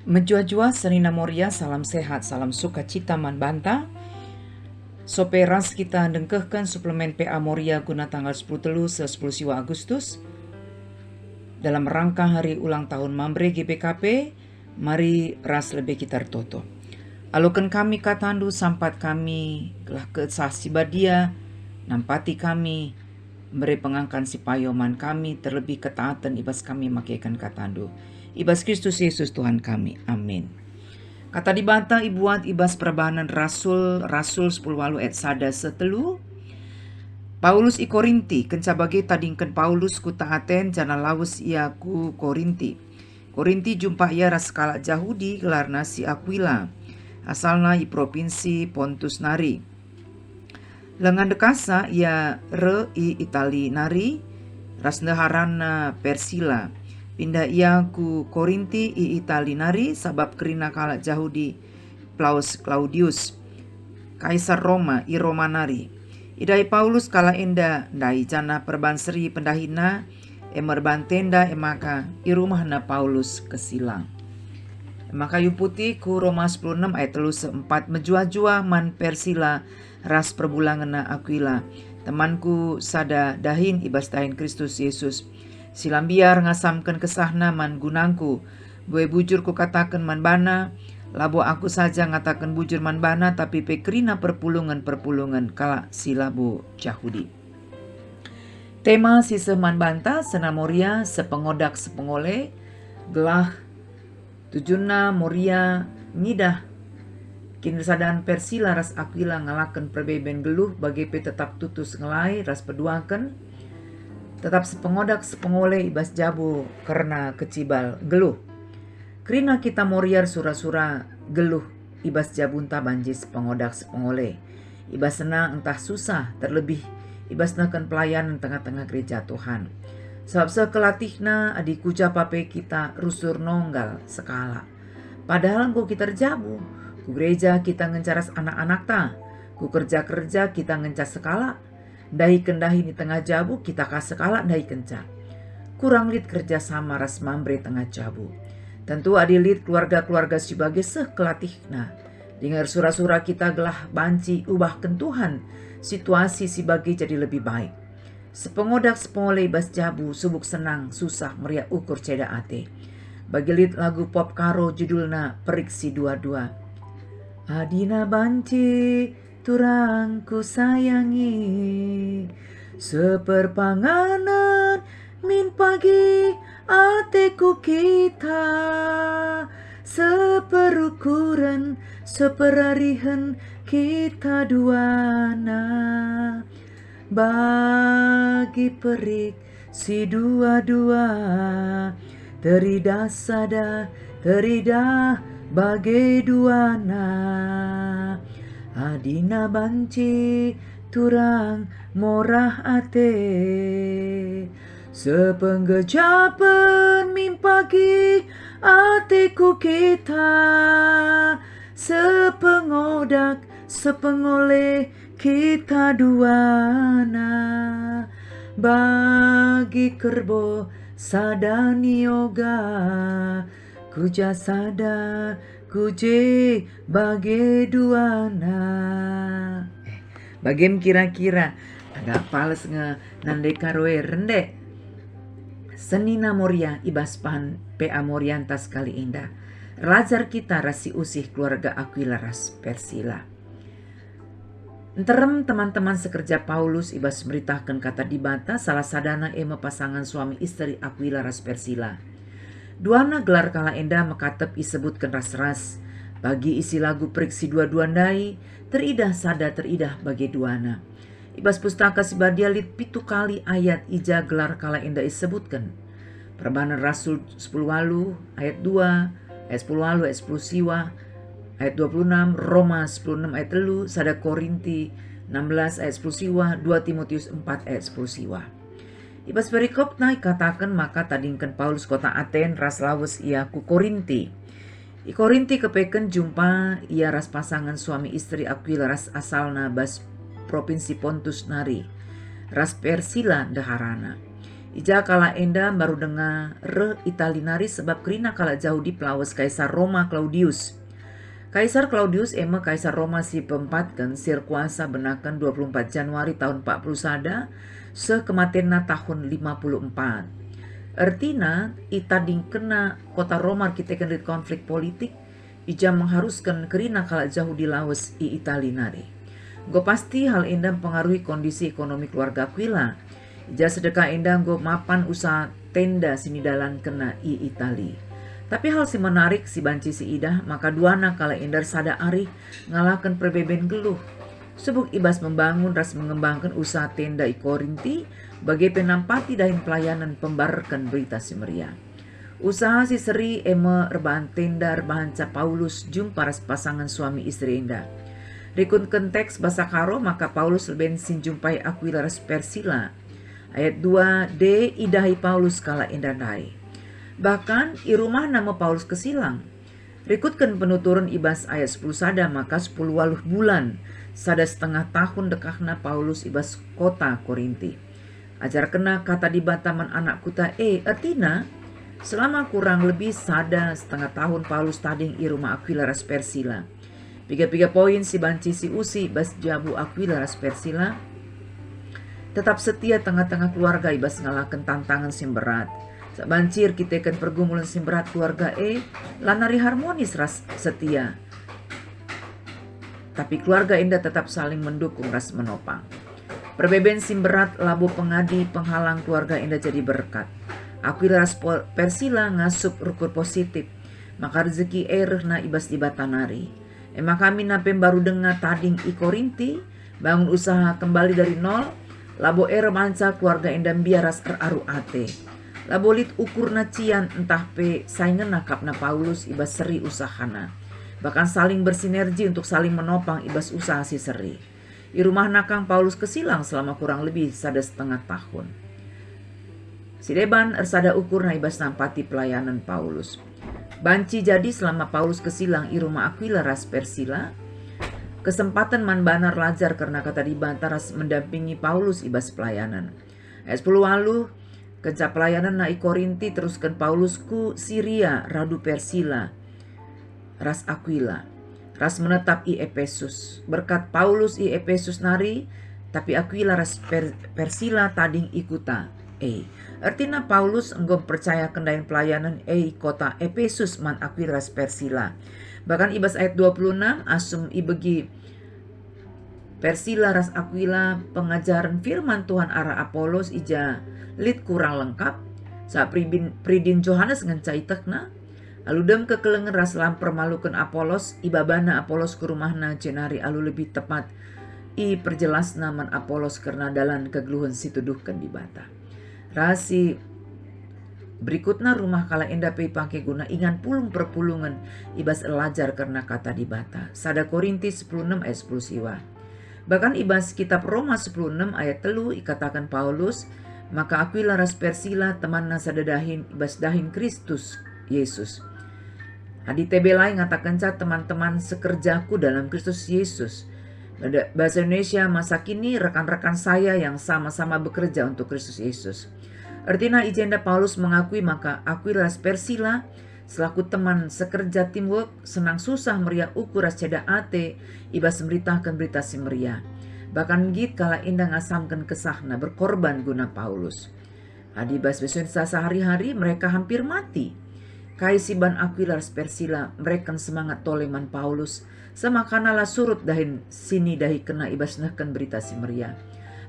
Menjua-jua Senina Moria, salam sehat, salam sukacita man banta. Sope ras kita dengkehkan suplemen PA Moria guna tanggal 10 telu 10 siwa Agustus. Dalam rangka hari ulang tahun Mambre GPKP, mari ras lebih kita toto. Alukan kami katandu sampat kami kelah kesaksi badia, nampati kami, beri pengangkan si payoman kami, terlebih ketaatan ibas kami makaikan katandu. Ibas Kristus Yesus Tuhan kami. Amin. Kata dibantah ibuat ibas perbahanan Rasul 10 walu et sada setelu. Paulus i Korinti, kencabage tadingken Paulus ku tahaten jana lawus ia ku Korinti. Korinti jumpa ia ras kalak Jahudi gelarna si Aquila. Asalna i provinsi Pontus nari. Lengan dekasa ia re i Itali nari, ras neharana Persila. Pindah ia ku Korinti i Itali nari sabab kerina kalak Jahudi Plaus Claudius Kaisar Roma i Roma nari. Idai Paulus kala enda dai jana perbanseri pendahina emer bantenda emaka i rumahna Paulus kesilang. Maka yu putih ku Roma 16 ayat 3 4 menjua-jua man Persila ras perbulangan Aquila. Temanku sada dahin ibas dahin Kristus Yesus. Silam biar ngasamkan kesahna man gunangku. Bue bujur ku katakan man bana. Labo aku saja ngatakan bujur man bana, tapi pekrina perpulungan kala silabo Jahudi. Tema sisa man banta senamoria sepengodak sepengole gelah tujuna Moria ngidah kinsadan Persila ras Aquila ngalaken perbeben geluh bagi pe tetap tutus ngelai ras peduaken tetap sepengodak sepengole ibas jabu karena kecibal geluh. Krina kita Moriar sura-sura geluh ibas jabunta banjis pengodak sepengole. Ibas senang entah susah, terlebih ibas nakan pelayanan tengah-tengah gereja Tuhan. Sebab sekelatihna adik ucap pape kita rusur nonggal sekala. Padahal ku kita terjabu, ku gereja kita ngencaras anak-anak ta, ku kerja-kerja kita ngencas sekala. Dahi kendahi di tengah jabu kita kas sekala dahi kenca. Kurang lit kerja sama ras mambre tengah jabu. Tentu adilit keluarga-keluarga sebagai sekelatihna. Dengar surah-surah kita gelah banci ubahkan Tuhan. Situasi sebagai jadi lebih baik. Sepengodak sepengole bas jabu subuk senang susah meriak ukur ceda ate. Bagilit lagu pop karo judulna Periksi Dua-Dua. Adina banci turangku sayangi. Seperpanganan min pagi ateku kita, seperukuran seperarihan kita duana, bagi perik si dua-dua, teridah sada teridah bagi duana, adina banci turang morah ate. Sepenggejapan mimpagi atiku kita, sepengodak sepengole kita duana, bagi kerbo sadani yoga, kuja sada kuje bagi duana. Bagem kira-kira agak pales nandai karoe rende. Senina Moria ibas pan PA Moriantas kali indah. Rajar kita rasi usih keluarga Aquila ras Persila. Enterem teman-teman sekerja Paulus ibas meritahkan kata dibata salah sadana ema pasangan suami istri Aquila ras Persila. Duana gelar kala endah mekatep isebutkan ras-ras. Bagi isi lagu Periksi Dua-Duandai, teridah sada teridah bagi duana. Ibas pustaka sibadia lit pitu kali ayat ija gelar kala endah disebutkan. Perbahanan Rasul 10 walu ayat 2, ayat 10 walu ayat 10 siwa, ayat 26, Roma 10 ayat 3, sada Korinti 16 ayat 10 siwa, 2 Timotius 4 ayat 10 siwa. Ibas perikop naik katakan maka tadingkan Paulus kota Aten ras lawus ia ku Korinti. I Korinti kepeken jumpa ia ras pasangan suami istri Aquila ras asalna bas provinsi Pontus nari, ras Persila daharana. Ija kala enda baru dengar re Italinari sebab kerina kala jauh di pelawas Kaisar Roma Claudius. Kaisar Claudius ema Kaisar Roma si peempat kan sir kuasa benakan 24 Januari tahun 40 sada sekematianna tahun 54. Artina ita kena kota Roma kita kenrit konflik politik ija mengharuskan kerina kala jauh di lawas i Italinari. Go pasti hal indah pengaruhi kondisi ekonomi keluarga Aquila. Ija sedekah indah go mapan usaha tenda sini dalan kena i Itali. Tapi hal si menarik si banci si idah maka duana kala indar sada ari ngalahkan perbeben geluh. Sebuk ibas membangun ras mengembangkan usaha tenda i Korinti bagai penampati dahin pelayanan pembarkan berita si meriah. Usaha si seri ema rebahan tenda rebahan ca Paulus jumpa ras pasangan suami istri indah. Rikun konteks bahasa karo maka Paulus leben sin jumpai Aquila ras Persila. Ayat 2d idahi Paulus kala indah dai. Bahkan i rumah nama Paulus kesilang. Rikutkan penuturan ibas ayat 10 sada maka 10 waluh bulan sada setengah tahun dekahna Paulus ibas kota Korinti. Ajar kena kata di bataman anak kuta artina selama kurang lebih sada setengah tahun Paulus tading i rumah Aquila ras Persila. Piga-piga poin si banci si usi ibas jabu Aquila ras Persila. Tetap setia tengah-tengah keluarga ibas ngalahkan tantangan sim berat. Sabancir kita kan pergumulan sim berat keluarga lanari harmonis ras setia. Tapi keluarga indah tetap saling mendukung ras menopang. Perbeben sim berat labu pengadi penghalang keluarga indah jadi berkat. Aquila ras Persila ngasup rukur positif. Maka rezeki na ibas di batanari. Emang kami napem baru dengar tading i Korinti bangun usaha kembali dari nol. Labo manca keluarga indah biaras aru ate. Labolit ukur na cian entah pe saingan nakap na Paulus ibas seri usahana. Bahkan saling bersinergi untuk saling menopang ibas usaha si seri. Di rumah nakang Paulus kesilang selama kurang lebih sada setengah tahun. Si deban ersada ukur na ibas nampati pelayanan Paulus. Banci jadi selama Paulus kesilang i rumah Aquila ras Persila. Kesempatan man banar lajar karena kata dibantaras mendampingi Paulus ibas pelayanan. Ayat 10 walu kenca pelayanan na i Korinti teruskan Paulus ku Siria radu Persila ras Aquila ras menetap i Efesus. Berkat Paulus i Efesus nari tapi Aquila ras Persila tading ikuta. Artinya Paulus enggom percaya kendain pelayanan kota Efesus man Aquila ras Persila. Bahkan ibas ayat 26 asum ibegi Persila ras Aquila pengajaran firman Tuhan arah Apolos ija lit kurang lengkap. Sa pridin Johannes ngencai tekna. Aludem kekelengan ras lamper malukan Apolos ibabana Apolos ke rumahna cenari alu lebih tepat i perjelas naman Apolos karena dalan kegeluhan situduhkan di bata. Rasi berikutnya rumah kala indah pei pangke guna ingan pulung perpulungan ibas elajar karena kata di bata. Sada Korinti 10:6 ayat 10 siwa. Bahkan ibas kitab Roma 10:6 ayat 3 ikatakan Paulus, maka Aquila ras Persila temanna sadadahin ibas dahin Kristus Yesus. Adi tebelai ngatakan teman-teman sekerjaku dalam Kristus Yesus. Bahasa Indonesia masa kini rekan-rekan saya yang sama-sama bekerja untuk Kristus Yesus. Artinya ijenda Paulus mengakui maka Aquila ras Persila selaku teman sekerja teamwork senang susah meriah ukur ras ceda ate ibas memberitakan berita si meriah. Bahkan git kala indah ngasamkan kesahna berkorban guna Paulus. Adi bas besun sehari-hari mereka hampir mati. Kai siban Aquila ras Persila mereka semangat toleman Paulus semakanalah surut dahin sini dahi kena ibas nahkan berita si meriah.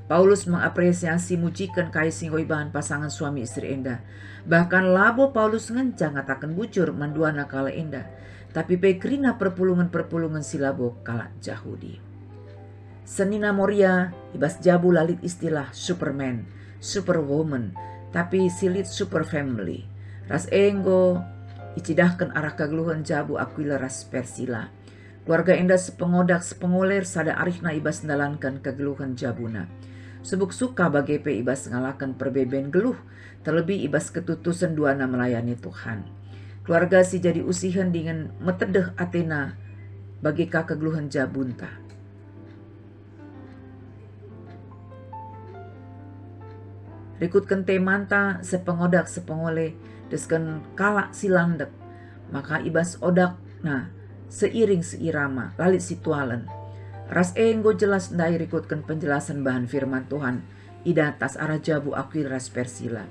Paulus mengapresiasi mujikan kai singoi bahan pasangan suami istri indah. Bahkan labo Paulus ngencang ngatakan bujur manduana kala indah. Tapi pekrina perpulungan silabo kala Yahudi. Senina Moria ibas jabu lalit istilah Superman, Superwoman, tapi silit super family. Ras enggo icidahkan arah kegeluhan jabu Aquila ras Persila. Keluarga indah sepengodak sepengoler sada arifna ibas mendalankan kegeluhan jabuna. Subuk suka bagai pe ibas ngalahkan perbeben geluh, terlebih ibas ketutusan duana melayani Tuhan. Keluarga si jadi usihan dengan metedeh Athena bagi kegeluhan jabunta. Rikutkan temanta sepengodak sepengole desken kalak silandek. Maka ibas odak nah seiring seirama lalit situalen. Ras enggo jelas ndai rikutkan penjelasan bahan firman Tuhan. Ida tas arah jabu akuil ras persila.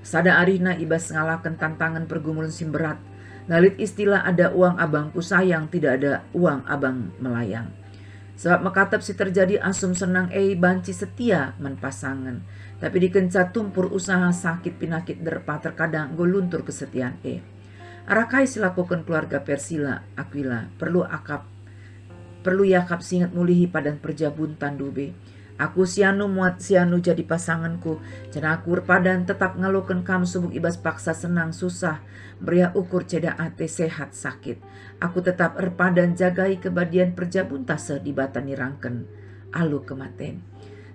Sada arihna ibas ngalakan tantangan pergumulan simberat. Lalit istilah ada uang abangku sayang, tidak ada uang abang melayang. Sebab makatap si terjadi asum senang banci setia men pasangan. Tapi dikencat tumpur usaha sakit pinakit derpa terkadang goluntur kesetiaan Arakai silakukan keluarga Persila Aquila perlu yakap singat mulihi padan perjabuntan dube. Aku sianu muat sianu jadi pasanganku. Cina aku padan tetap ngalokan kam subuk ibas paksa senang susah. Beria ukur ceda ate sehat sakit. Aku tetap erpadan jagai kebadian perjabunta sedibatan nirangken. Alu kematen.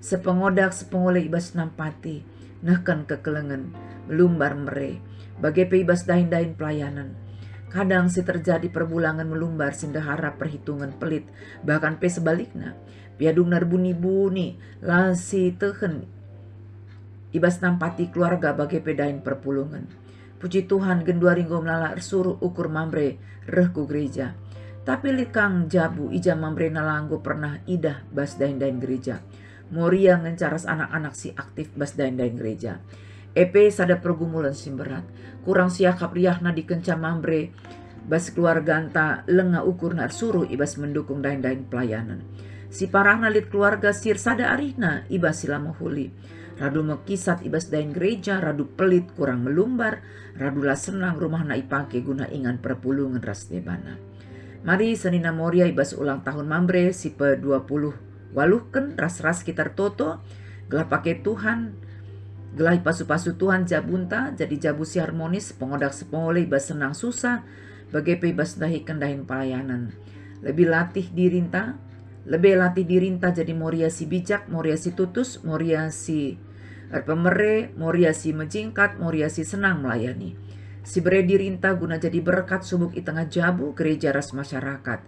Sepengodak sepengole ibas nampati. Nehkan kekelengan. Melumbar mere. Bagai pe ibas dahin-dahin pelayanan. Kadang si terjadi perbulangan melumbar sindahara perhitungan pelit. Bahkan pe sebaliknya. Piadung narbuni-buni lasi tehen ibas nampati keluarga bagai pedain perpulungan. Puji Tuhan gendua ringgo melala suruh ukur mambre rehku gereja. Tapi likang jabu ija mambre nalanggo pernah idah bas dain-dain gereja. Moria ngencaras anak-anak si aktif bas dain-dain gereja. Epe sada pergumulan simberat. Kurang siakap riahna dikenca mambre bas keluarga anta lenga ukur nar suruh ibas mendukung dain-dain pelayanan. Si parah nalit keluarga sir sada arihna ibas sila mohuli. Radu mekisat ibas dain gereja, radu pelit kurang melumbar, radu lah senang rumah na ipake guna ingan perpulungan ras debana. Mari senina moria ibas ulang tahun mambre si pe-20 waluhken ras-ras kitar toto, gelah pake Tuhan, gelah pasu-pasu Tuhan jabunta, jadi jabu si harmonis, pengodak sepengole ibas senang susah, bagai pe ibas dahi kendahin pelayanan. Lebih latih dirinta jadi moria si bijak, moria si tutus, moria si pemere, moria si menjingkat, moria si senang melayani. Si bere dirinta guna jadi berkat subuk i tengah jabu gereja ras masyarakat.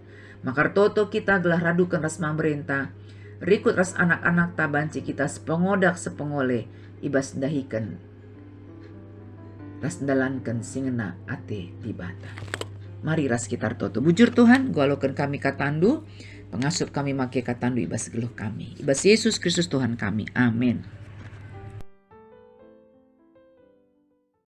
Makar toto kita gelah radukan ras mamrenta. Rikut ras anak-anak tabanci kita sepengodak sepengole ibas dahikan. Ras dalankan singena ate tibata. Mari ras kitar toto. Bujur Tuhan, gualokan kami katandu. Pengasup kami make katandu ibas geluh kami. Ibas Yesus Kristus Tuhan kami. Amin.